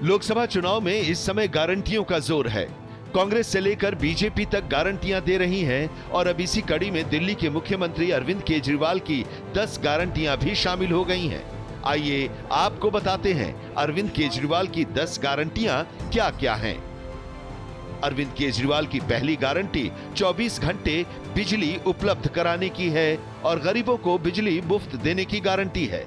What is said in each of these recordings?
लोकसभा चुनाव में इस समय गारंटियों का जोर है। कांग्रेस से लेकर बीजेपी तक गारंटियां दे रही हैं और अब इसी कड़ी में दिल्ली के मुख्यमंत्री अरविंद केजरीवाल की 10 गारंटियां भी शामिल हो गई हैं। आइए आपको बताते हैं अरविंद केजरीवाल की 10 गारंटियां क्या क्या हैं। अरविंद केजरीवाल की पहली गारंटी 24 घंटे बिजली उपलब्ध कराने की है और गरीबों को बिजली मुफ्त देने की गारंटी है।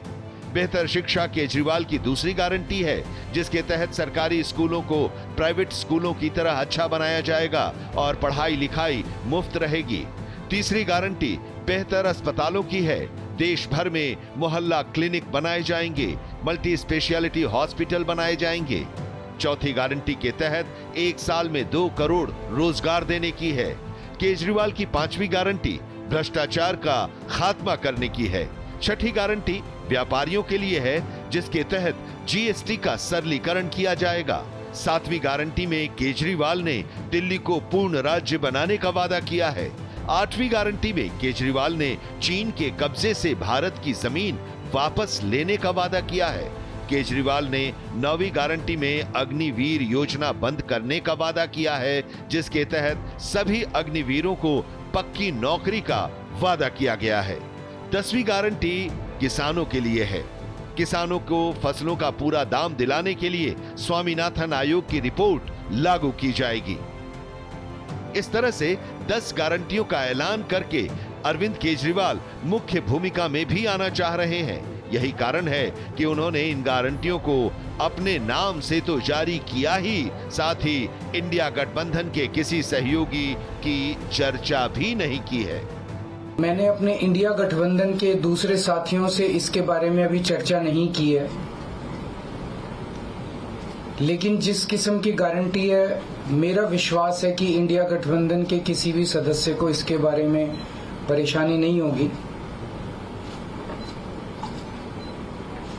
बेहतर शिक्षा केजरीवाल की दूसरी गारंटी है, जिसके तहत सरकारी स्कूलों को प्राइवेट स्कूलों की तरह अच्छा बनाया जाएगा और पढ़ाई लिखाई मुफ्त रहेगी। तीसरी गारंटी बेहतर अस्पतालों की है। देश भर में मोहल्ला क्लिनिक बनाए जाएंगे, मल्टी स्पेशलिटी हॉस्पिटल बनाए जाएंगे। चौथी गारंटी के तहत 1 साल में 2 करोड़ रोजगार देने की है। केजरीवाल की 5वीं गारंटी भ्रष्टाचार का खात्मा करने की है। छठी गारंटी व्यापारियों के लिए है, जिसके तहत जीएसटी का सरलीकरण किया जाएगा। 7वीं गारंटी में केजरीवाल ने दिल्ली को पूर्ण राज्य बनाने का वादा किया है। 8वीं गारंटी में केजरीवाल ने चीन के कब्जे से भारत की जमीन वापस लेने का वादा किया है। केजरीवाल ने 9वीं गारंटी में अग्निवीर योजना बंद करने का वादा किया है, जिसके तहत सभी अग्निवीरों को पक्की नौकरी का वादा किया गया है। 10वीं गारंटी किसानों के लिए है। किसानों को फसलों का पूरा दाम दिलाने के लिए स्वामीनाथन आयोग की रिपोर्ट लागू की जाएगी। इस तरह से 10 गारंटियों का ऐलान करके अरविंद केजरीवाल मुख्य भूमिका में भी आना चाह रहे हैं। यही कारण है कि उन्होंने इन गारंटियों को अपने नाम से तो जारी किया ही, साथ ही इंडिया गठबंधन के किसी सहयोगी की चर्चा भी नहीं की है। मैंने अपने इंडिया गठबंधन के दूसरे साथियों से इसके बारे में अभी चर्चा नहीं की है, लेकिन जिस किस्म की गारंटी है, मेरा विश्वास है कि इंडिया गठबंधन के किसी भी सदस्य को इसके बारे में परेशानी नहीं होगी।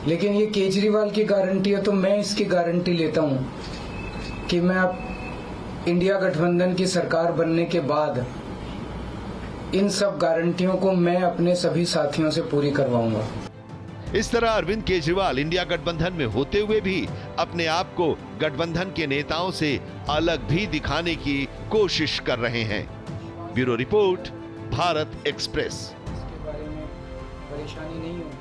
लेकिन ये केजरीवाल की गारंटी है, तो मैं इसकी गारंटी लेता हूं कि मैं अब इंडिया गठबंधन की सरकार बनने के बाद इन सब गारंटियों को मैं अपने सभी साथियों से पूरी करवाऊंगा। इस तरह अरविंद केजरीवाल इंडिया गठबंधन में होते हुए भी अपने आप को गठबंधन के नेताओं से अलग भी दिखाने की कोशिश कर रहे हैं। Bureau report, Bharat express. इसके बारे में परेशानी नहीं होगी।